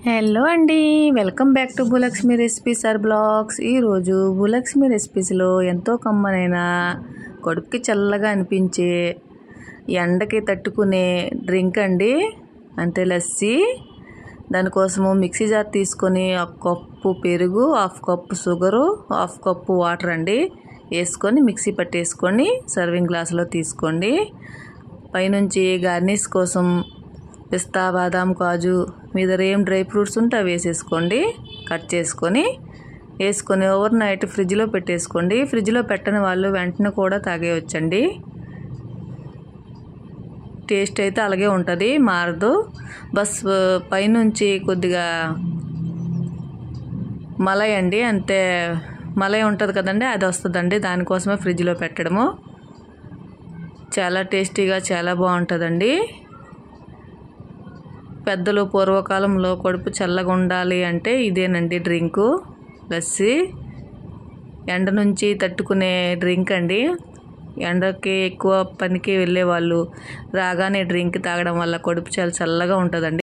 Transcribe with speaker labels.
Speaker 1: Hello అండి, welcome back to Bhulakshmi recipes or blogs. ఈరోజు భూలక్ష్మి రెసిపీస్లో ఎంతో కమ్మనైన కడుపుకి చల్లగా అనిపించే ఎండకి తట్టుకునే డ్రింక్ అండి, అంటే లస్సీ. దానికోసము మిక్సీ జార్ తీసుకొని 1 కప్పు పెరుగు, 1/2 కప్పు షుగరు, 1/2 కప్పు వాటర్ అండి వేసుకొని మిక్సీ పట్టేసుకొని సర్వింగ్ గ్లాసులో తీసుకోండి. పైనుంచి గార్నిష్ కోసం పిస్తా, బాదాం, కాజు, మీ దగ్గర ఏం డ్రై ఫ్రూట్స్ ఉంటే అవి వేసేసుకోండి. కట్ చేసుకొని వేసుకొని ఓవర్ నైట్ ఫ్రిడ్జ్లో పెట్టేసుకోండి. ఫ్రిడ్జ్లో పెట్టని వాళ్ళు వెంటనే కూడా తాగేయచ్చండి. టేస్ట్ అయితే అలాగే ఉంటుంది, మారదు. బస్ పైనుంచి కొద్దిగా మలై అండి, అంతే. మలై ఉంటుంది కదండి, అది వస్తుందండి. దానికోసమే ఫ్రిడ్జ్లో పెట్టడము. చాలా టేస్టీగా చాలా బాగుంటుందండి. పెద్దలు పూర్వకాలంలో కడుపు చల్లగా ఉండాలి అంటే ఇదేనండి డ్రింకు, లస్సీ. ఎండ నుంచి తట్టుకునే డ్రింక్ అండి. ఎండకి ఎక్కువ పనికి వెళ్ళే వాళ్ళు రాగానే డ్రింక్ తాగడం వల్ల కడుపు చాలా చల్లగా ఉంటుందండి.